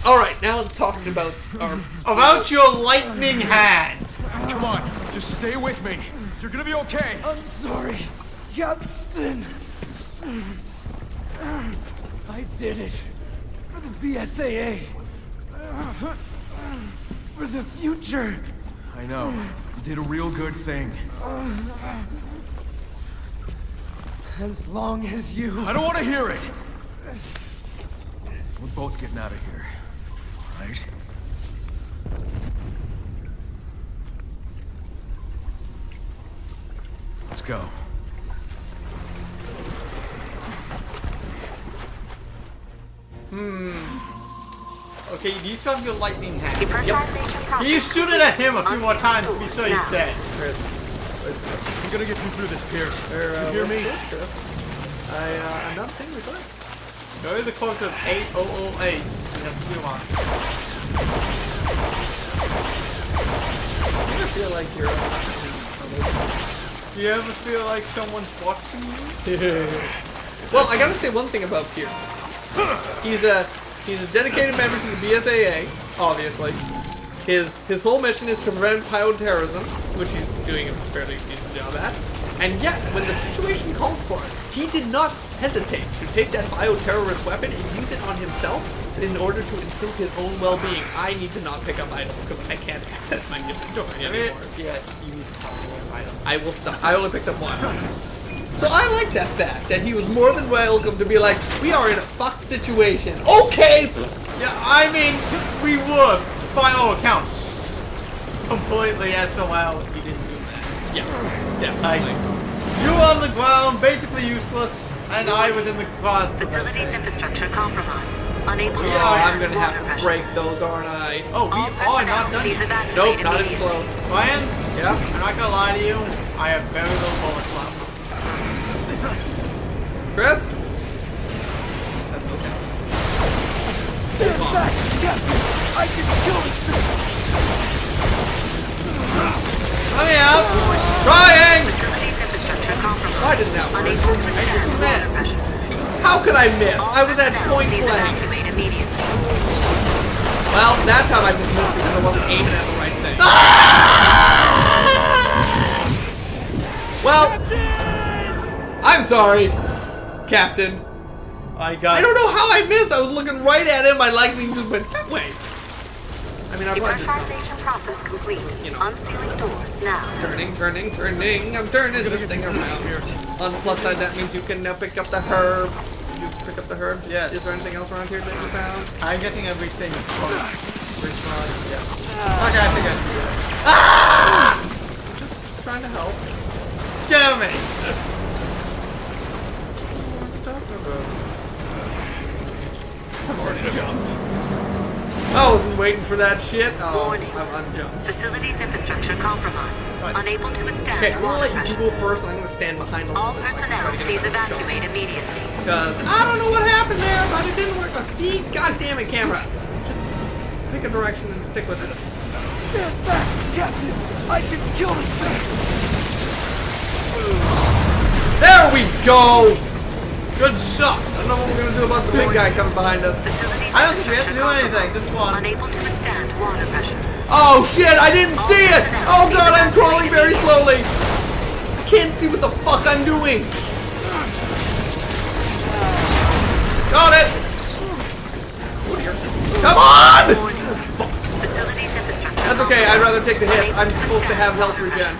Alright, now let's talk about our... About your lightning hand. Come on, just stay with me. You're gonna be okay. I'm sorry, Captain. I did it. For the BSAA. For the future. I know. You did a real good thing. As long as you... I don't want to hear it. We're both getting out of here. All right? Let's go. Okay, do you still have your lightning hand? Depressurization process. You shoot it at him a few more times to be sure he's dead. I'm gonna get you through this, Piers. You hear me? I'm not saying we're good. Go to the code of 8008. You have to do one. I feel like you're... Do you ever feel like someone's watching you? Well, I gotta say one thing about Piers. He's a dedicated member to the BSAA, obviously. His whole mission is to prevent bioterrorism, which he's doing a fairly decent job at. And yet, when the situation called for it, he did not hesitate to take that bioterrorist weapon and use it on himself in order to improve his own well-being. I need to not pick up items because I can't access my inventory anymore. Yes, you need to talk about items. I will stop. I only picked up one. So I like that fact that he was more than welcome to be like, we are in a fucked situation. Okay! Yeah, I mean, we would, by all accounts, completely SOL if you didn't do that. Yeah, definitely. You were on the ground, basically useless, and I was in the cross. Facilities infrastructure compromised. Unable to I'm withstand gonna have water to pressure. break those, aren't I? Oh, we All are not personnel, done please yet. evacuate Nope, not even immediately. close. Ryan, Yeah? I'm not gonna lie to you, I have very little bullets left. Chris? That's okay. Stand back, Captain. I can kill this thing. Let me out! Trying! Facilities infrastructure compromised. Why didn't that work? Unable to withstand water pressure. How could I miss? All I was at personnel, point please blank. evacuate immediately. Well, that's how I just missed because I wasn't aiming at the right thing. Well, I'm sorry, Captain. I don't know how I missed. I was looking right at him. My lightning just went that way. I mean, I probably did something. Depressurization process complete. You know. Unsealing doors now. Turning. I'm turning this thing around. On the plus side, that means you can now pick up the herb. Did you pick up the herb? Yes. Is there anything else around here that you found? I'm getting everything. Which one? Yeah. Okay, I think I see it. Just trying to help. Scare me! I've already jumped. I wasn't waiting for that shit. Oh, Warning. I'm unjumped. Facilities infrastructure compromised. Right. Unable to withstand Okay, I'm gonna water let you pressure. go first, and I'm gonna stand behind a All little bit so I can try personnel, to get please a jump. evacuate immediately. Because I don't know what happened there, but it didn't work. See, God damn it, camera. Just pick a direction and stick with it. Stand back, Captain. I can kill this thing. There we go. Good shot! I don't know what we're gonna do about the big guy coming behind us. Facilities I don't think we have to do infrastructure anything, just one. Unable to withstand water pressure. Oh shit! I didn't see it. Oh god, I'm crawling very slowly. I can't see what the fuck I'm doing. Got it. Oh dear. Come on! Warning. Facilities infrastructure. That's okay. I'd rather take the hit. I'm supposed to have health regen.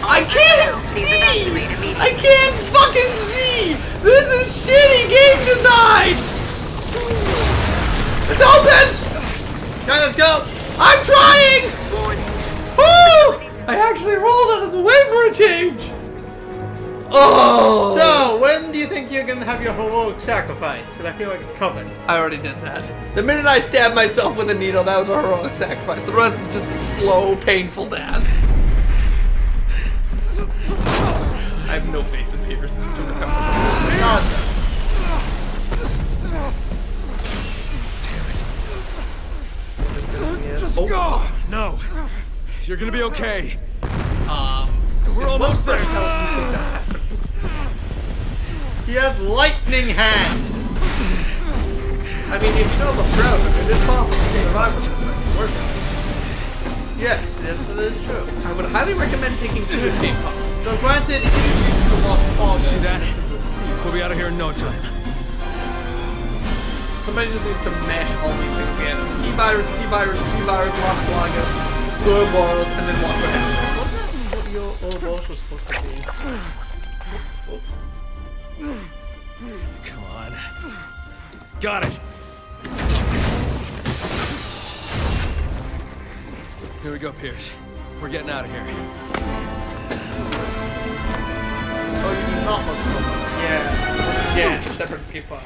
I can't see! I can't fucking see! This is shitty game design! It's open! Okay, let's go! I'm trying! Warning. Woo! I actually rolled out of the way for a change! Oh! So, when do you think you're gonna have your heroic sacrifice? Because I feel like it's coming. I already did that. The minute I stabbed myself with a needle, that was a heroic sacrifice. The rest is just a slow, painful death. I have no faith in Piers to recover. Damn it. Just go! No. You're gonna be okay. We're What almost the there. hell do you think that's happening? He has lightning hand! I mean, if you know the crowd, it is possible to survive with this thing. Worth it. Yes, it is true. I would highly recommend taking 2 escape pods. So granted, it is the lost fall. See that? We'll be out of here in no time. Somebody just needs to mash all these things together. T-virus, C-virus, G-virus, Las Plagas, Ouroboros, and then watch what happens. What happened to what your Ouroboros was supposed to be? Come on. Got it. Here we go, Piers. We're getting out of here. Oh, you do not look so. Yeah. Yeah, separate escape pods.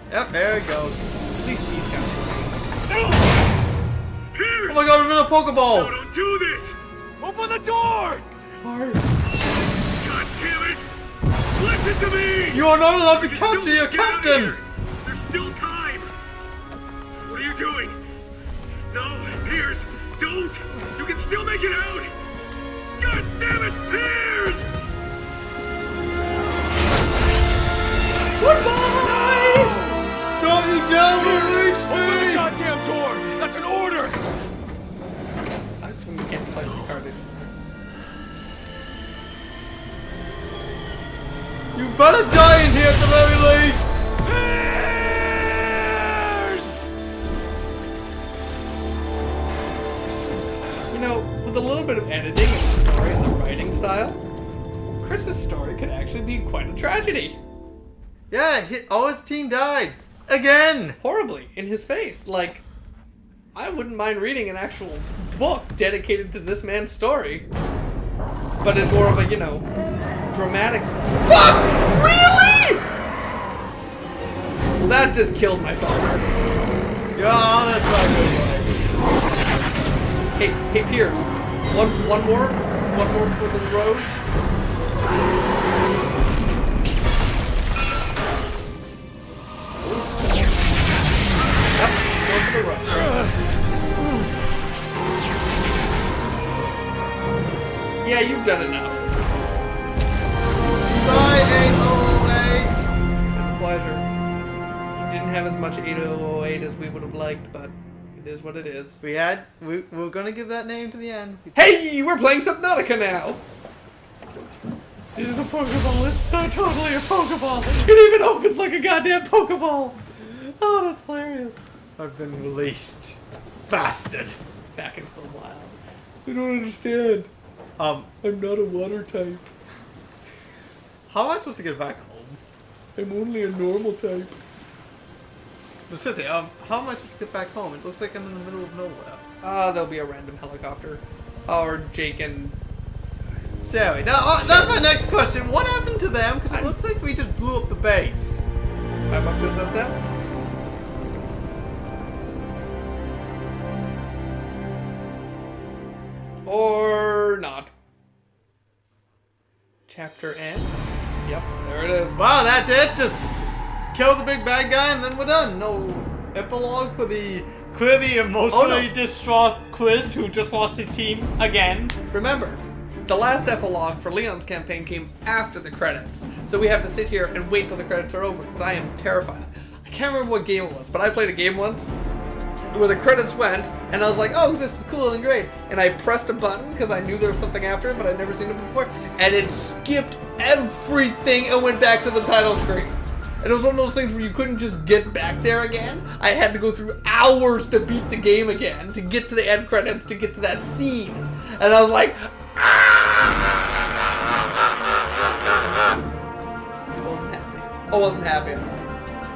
Yep, there it goes. At least he's got Oh my god, we're in a Pokeball! No, don't do this! Open the door! hard. God damn it! Listen to me! You are not allowed to You can capture still your get out of captain! here. There's still time! What are you doing? No, Piers, don't! You can still make it out! God damn it, Piers! Goodbye! Don't you dare release Open the me! goddamn door! That's an order! Sucks when you can't play the card anymore. You better die in here at the very least! You know, with a little bit of editing and the story and the writing style, Chris's story could actually be quite a tragedy. Yeah, all his team died. Again! Horribly, in his face. Like, I wouldn't mind reading an actual book dedicated to this man's story. But in more of a, you know, dramatic... Fuck! Really?! Well, that just killed my boner. Yeah, that's right. Hey, Piers. One more for the road. Yep, one for the road. Yeah, you've done enough. Bye, 8008! It's been a pleasure. You didn't have as much 8008 as we would have liked, but it is what it is. We're gonna give that name to the end. Hey, we're playing Subnautica now! It is a Pokeball. It's so totally a Pokeball. It even opens like a goddamn Pokeball. Oh, that's hilarious. I've been released. Bastard! Back into the wild. I don't understand. I'm not a water type. How am I supposed to get back home? I'm only a normal type. But seriously, how am I supposed to get back home? It looks like I'm in the middle of nowhere. There'll be a random helicopter. Or Jake and... Sorry, now that's my next question. What happened to them? Because it looks like we just blew up the base. $5 says that's them? Or not. Chapter end? Yep, there it is. Wow, that's it. Just kill the big bad guy and then we're done. No epilogue for the clearly emotionally distraught Quiz who just lost his team again. Remember, the last epilogue for Leon's campaign came after the credits. So we have to sit here and wait till the credits are over because I am terrified. I can't remember what game it was, but I played a game once where the credits went and I was like, oh, this is cool and great. And I pressed a button because I knew there was something after it, but I'd never seen it before. And it skipped everything and went back to the title screen. And it was one of those things where you couldn't just get back there again. I had to go through hours to beat the game again, to get to the end credits, to get to that scene. And I was like, I wasn't happy.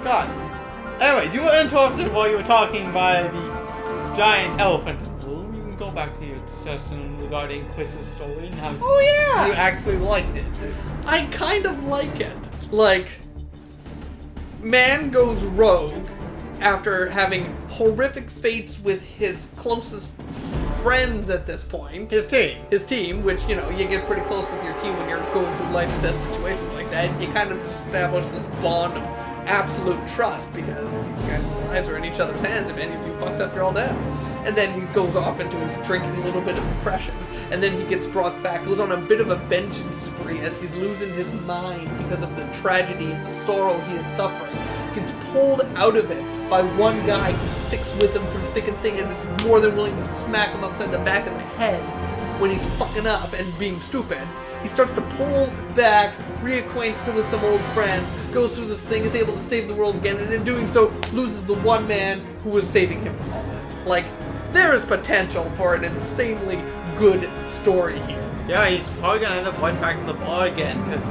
God. Anyways, you were interrupted while you were talking by the giant elephant. Well, you can go back to your discussion regarding Quiz's story and how you actually liked it. I kind of like it. Like, man goes rogue after having horrific fates with his closest friends at this point. His team. Which, you know, you get pretty close with your team when you're going through life and death situations like that. You kind of establish this bond of absolute trust because you guys' lives are in each other's hands. If any of you fucks up, you're all dead. and then he goes off into his drinking, a little bit of depression, and then he gets brought back, goes on a bit of a vengeance spree as he's losing his mind because of the tragedy and the sorrow he is suffering. Gets pulled out of it by one guy who sticks with him through thick and thin and is more than willing to smack him upside the back of the head when he's fucking up and being stupid. He starts to pull back, reacquaints with some old friends, goes through this thing, is able to save the world again, and in doing so, loses the one man who was saving him from all this. Like, there is potential for an insanely good story here. Yeah, he's probably gonna end up right back in the bar again, because...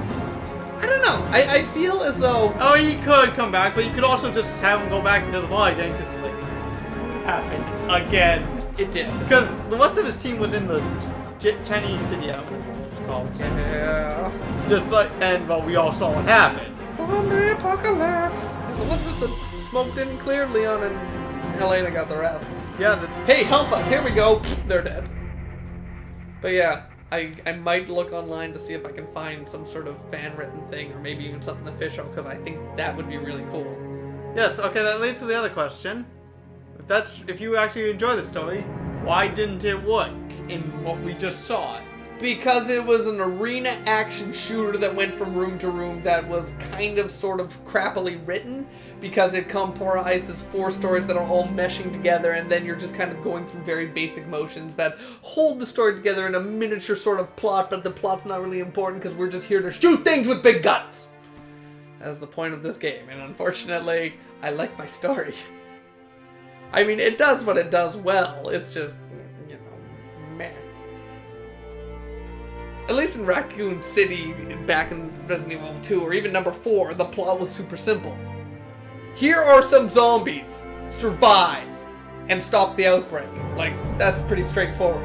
I don't know. I feel as though... Oh, he could come back, but you could also just have him go back into the bar again, because, like, it happened again. It did. Because the rest of his team was in the Chinese city, I don't know what it's called. Yeah. Just like, and, well, we all saw what happened. Zombie apocalypse. The ones that the smoke didn't clear, Leon and Helena got the rest. Yeah, Hey, help us! Here we go! They're dead. But yeah, I might look online to see if I can find some sort of fan-written thing, or maybe even something official, because I think that would be really cool. Yes, okay, that leads to the other question. If you actually enjoy the story, why didn't it work in what we just saw? Because it was an arena action shooter that went from room to room that was kind of sort of crappily written, because it comprises 4 stories that are all meshing together, and then you're just kind of going through very basic motions that hold the story together in a miniature sort of plot, but the plot's not really important because we're just here to shoot things with big guns. That's the point of this game, and unfortunately, I like my story. I mean, it does what it does well, it's just, you know, meh. At least in Raccoon City, back in Resident Evil 2, or even number 4, the plot was super simple. Here are some zombies. Survive. And stop the outbreak. Like, that's pretty straightforward.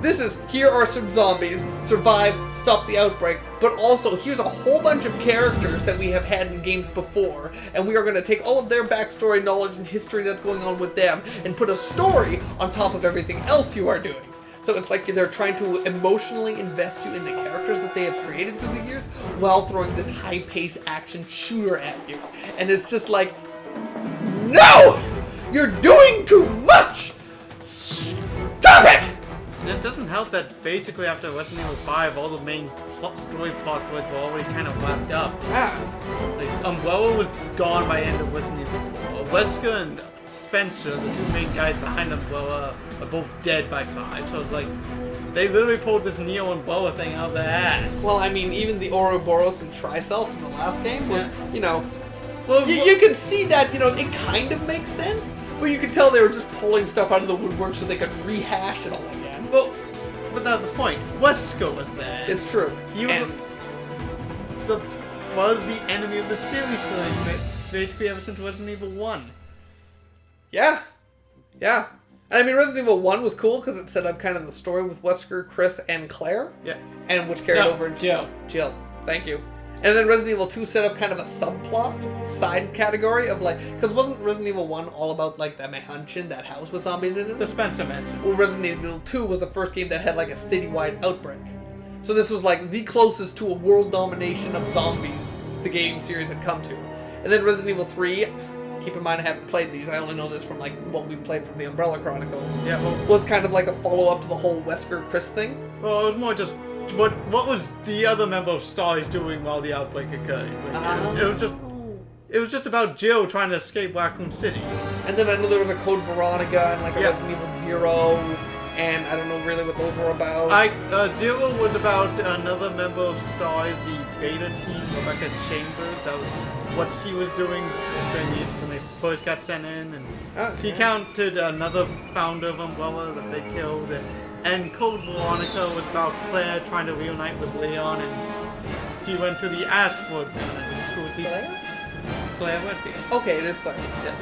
This is, here are some zombies. Survive, stop the outbreak. But also, here's a whole bunch of characters that we have had in games before. And we are going to take all of their backstory, knowledge, and history that's going on with them, and put a story on top of everything else you are doing. So it's like they're trying to emotionally invest you in the characters that they have created through the years while throwing this high-paced action shooter at you. And it's just like, no! You're doing too much! Stop it! And it doesn't help that basically after Resident Evil 5, all the main story plots were already kind of wrapped up. Ah. Like, Umbrella was gone by the end of Resident Evil 4. Wesker and Spencer, the 2 main guys behind Umbrella, are both dead by 5. So it's like, they literally pulled this Neo Umbrella thing out of their ass. Well, I mean, even the Ouroboros and Tricell from the last game was, you know, Well, you can see that, you know, it kind of makes sense, but you can tell they were just pulling stuff out of the woodwork so they could rehash it all again. Well, but that's the point. Wesker was there. It's true. He was the enemy of the series for them, basically ever since Resident Evil 1. Yeah. Yeah. And I mean, Resident Evil 1 was cool because it set up kind of the story with Wesker, Chris, and Claire. Yeah. And which carried over into Jill. Thank you. And then Resident Evil 2 set up kind of a subplot, side category of like, because wasn't Resident Evil 1 all about like that mansion, that house with zombies in it? The Spencer Mansion. Well, Resident Evil 2 was the first game that had like a citywide outbreak. So this was like the closest to a world domination of zombies the game series had come to. And then Resident Evil 3, keep in mind I haven't played these, I only know this from like what we've played from the Umbrella Chronicles. Yeah, well, was kind of like a follow-up to the whole Wesker Chris thing. Well, it was more just what was the other member of Stars doing while the outbreak occurred. It was just about Jill trying to escape Raccoon City. And then I know there was a Code Veronica and like a Resident Evil 0, and I don't know really what those were about. Zero was about another member of Stars, the beta team, Rebecca Chambers. That was what she was doing when they first got sent in. And she counted another founder of Umbrella that they killed. And Code Veronica was about Claire trying to reunite with Leon, and she went to the Ashford. Claire Redfield. Okay, it is Claire. Yes.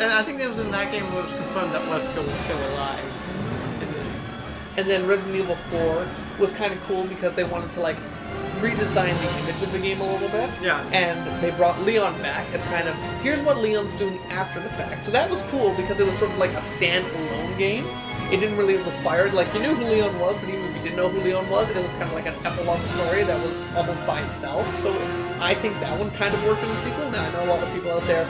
And I think it was in that game where it was confirmed that Wesker was still alive. And then Resident Evil 4 was kind of cool because they wanted to like redesign the image of the game a little bit. Yeah. And they brought Leon back as kind of, here's what Leon's doing after the fact. So that was cool because it was sort of like a standalone game. It didn't really require, like, you knew who Leon was, but even if you didn't know who Leon was, it was kind of like an epilogue story that was almost by itself. So I think that one kind of worked in the sequel. Now, I know a lot of people out there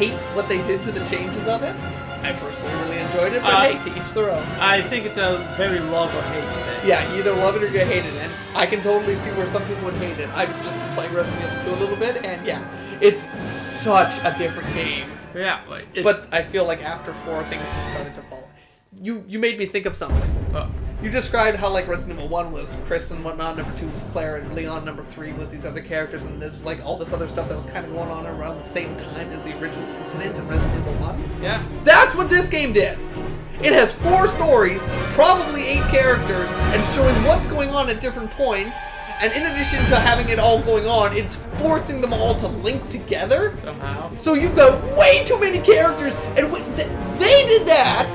hate what they did to the changes of it. I personally really enjoyed it, but hey, to each their own. I think it's a very love or hate thing. Yeah, you either love it or you hate it, and I can totally see where some people would hate it. I've just been playing Resident Evil 2 a little bit, and yeah, it's such a different game. Yeah, but I feel like after 4, things just started to fall. You made me think of something. You described how like Resident Evil 1 was Chris and whatnot, number 2 was Claire, and Leon number 3 was these other characters, and there's like all this other stuff that was kind of going on around the same time as the original incident in Resident Evil 1. Yeah. That's what this game did. It has 4 stories, probably 8 characters, and showing what's going on at different points. And in addition to having it all going on, it's forcing them all to link together. Somehow. So you've got way too many characters, and they did that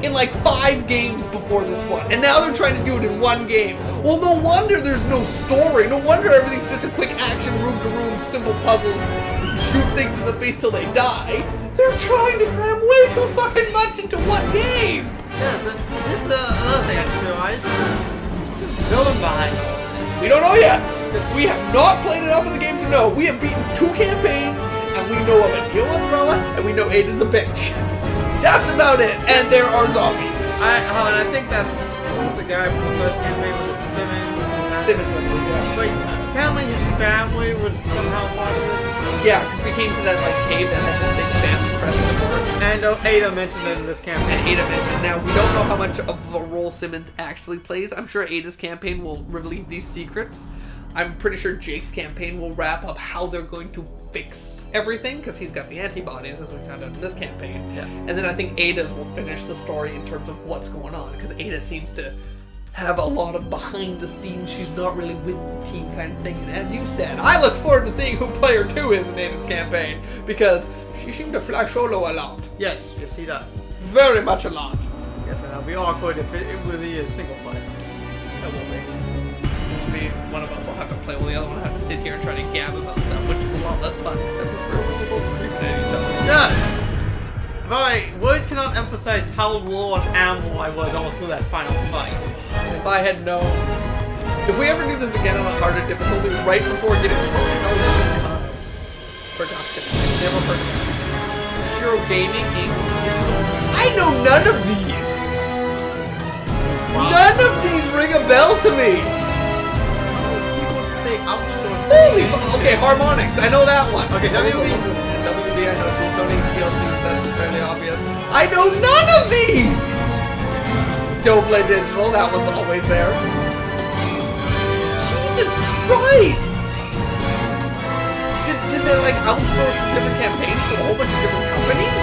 in like 5 games before this one, and now they're trying to do it in 1 game. Well, no wonder there's no story. No wonder everything's just a quick action, room-to-room, simple puzzles, shoot things in the face till they die. They're trying to cram way too fucking much into 1 game. Yes, and here's another thing I just realized. The villain behind all this. We don't know yet. We have not played enough of the game to know. We have beaten 2 campaigns, and we know of a Neo Umbrella, and we know Ada's a bitch. That's about it, and there are zombies. I think that the guy from the first campaign was Simmons. Simmons, I think, yeah. Like, apparently his family was somehow part of this. Yeah, because we came to that like cave that had this big family crescent board. And Ada mentioned it in this campaign. And Ada mentioned. Now, we don't know how much of a role Simmons actually plays. I'm sure Ada's campaign will relieve these secrets. I'm pretty sure Jake's campaign will wrap up how they're going to fix everything, because he's got the antibodies, as we found out in this campaign. Yeah. And then I think Ada's will finish the story in terms of what's going on, because Ada seems to have a lot of behind the scenes, she's not really with the team kind of thing. And as you said, I look forward to seeing who player 2 is in Ada's campaign, because she seemed to fly solo a lot. Yes, he does. Very much a lot. Yes, and it'll be awkward if it really is single player. That will be. One of us will have to play while the other one will have to sit here and try to gab about stuff, which is a lot less fun, except for we're both screaming at each other. Yes! Right, word cannot emphasize how low on ammo I was all through that final fight. If I had known... If we ever do this again on a harder difficulty, right before getting the rolling, I would just cause production. I've never heard of that. Origaming Inc. I know none of these! Wow. None of these ring a bell to me! Holy fuck! Okay, harmonics. I know that one. Okay, WB I know too. Sony PLCs, that's fairly obvious. I know none of these! Doughblade Digital, that one's always there. Jesus Christ! Did they like outsource different campaigns to a whole bunch of different companies?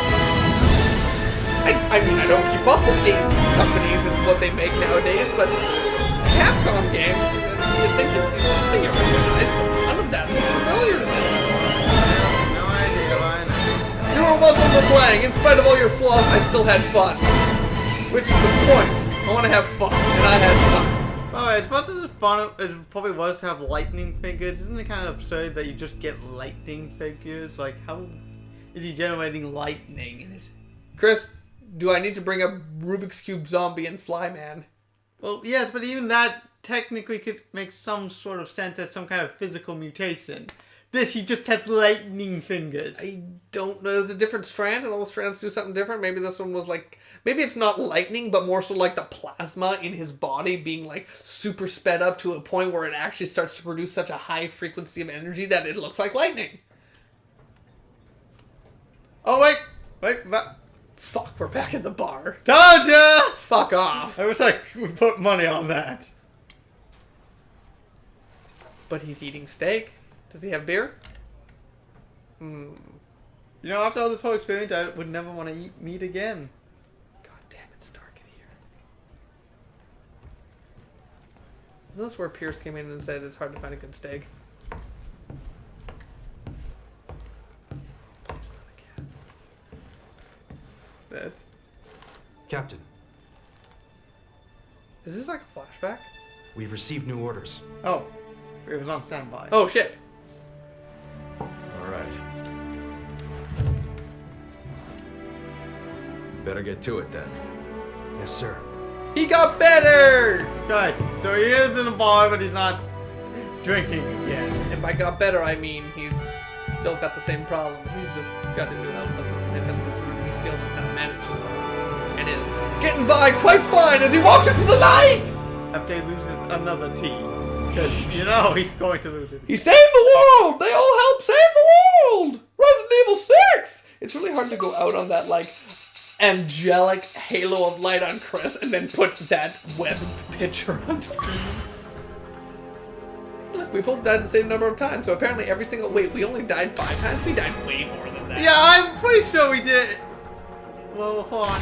I mean, I don't keep up with game companies and what they make nowadays, but it's a Capcom game. You'd think you'd see something you recognize, but none of that was familiar to me. No idea, I know. You are welcome for playing. In spite of all your flaws, I still had fun. Which is the point. I want to have fun, and I had fun. Oh, as much as fun as it probably was to have lightning figures, isn't it kind of absurd that you just get lightning figures? Like, how is he generating lightning in it? Chris, do I need to bring up Rubik's Cube Zombie and Flyman? Well, yes, but even that technically could make some sort of sense as some kind of physical mutation. This, he just has lightning fingers. I don't know. There's a different strand, and all the strands do something different. Maybe this one was like... Maybe it's not lightning, but more so like the plasma in his body being like super sped up to a point where it actually starts to produce such a high frequency of energy that it looks like lightning. Oh, wait, Fuck, we're back in the bar. told ya! Fuck off. I wish I could put money on that. But he's eating steak. Does he have beer? You know, after all this whole experience, I would never want to eat meat again. God damn, it's dark in here. Isn't this where Piers came in and said it's hard to find a good steak? Oh, please not a cat. That. Captain, Is this like a flashback? we've received new orders. Oh, it was on standby. Oh shit. All right. Better get to it then. Yes, sir. He got better! Guys, so he is in a bar, but he's not drinking again. And by got better, I mean he's still got the same problem. He's just got to do it out of new skills and how to manage himself. And is getting by quite fine as he walks into the light! After he loses another T. Because, you know, he's going to lose it. He saved the world! They all helped save the world! Resident Evil 6! It's really hard to go out on that, like, angelic halo of light on Chris and then put that webbed picture on screen. Look, we both died the same number of times, so apparently every single... Wait, we only died 5 times? We died way more than that. Yeah, I'm pretty sure we did. Well, hold on.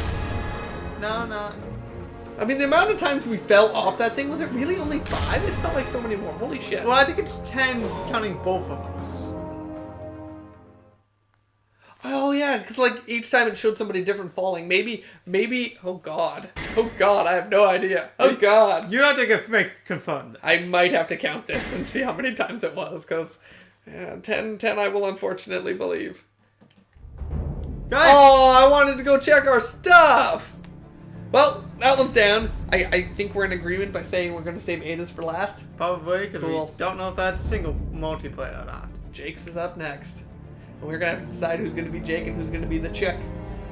No. I mean, the amount of times we fell off that thing, was it really only 5? It felt like so many more. Holy shit. Well, I think it's 10 counting both of us. Oh, yeah, because, like, each time it showed somebody different falling. Maybe, oh, God. Oh, God, I have no idea. Oh, God. You have to confirm that. I might have to count this and see how many times it was, because 10 I will unfortunately believe. Guys. Oh, I wanted to go check our stuff! Well, that one's down. I think we're in agreement by saying we're going to save Ada's for last. Probably, because Cool. we don't know if that's single multiplayer or not. Jake's is up next. And we're going to have to decide who's going to be Jake and who's going to be the chick.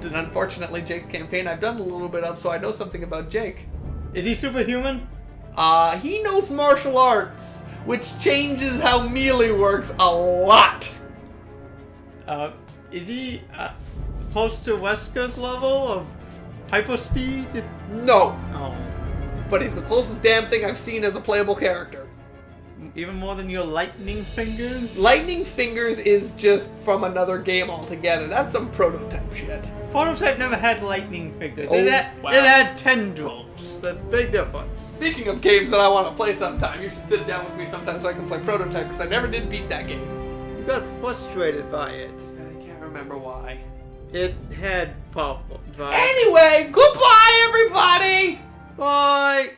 And unfortunately, Jake's campaign I've done a little bit of, so I know something about Jake. Is he superhuman? He knows martial arts, which changes how melee works a lot. Is he close to Wesker's level of hyperspeed? No, Oh. but he's the closest damn thing I've seen as a playable character. Even more than your lightning fingers? Lightning Fingers is just from another game altogether. That's some prototype shit. Prototype never had lightning fingers. Oh, wow. It had tendrils. That's a big difference. Speaking of games that I want to play sometime, you should sit down with me sometime so I can play Prototype, because I never did beat that game. You got frustrated by it. I can't remember why. It had problems. Right? Anyway, goodbye everybody! Bye!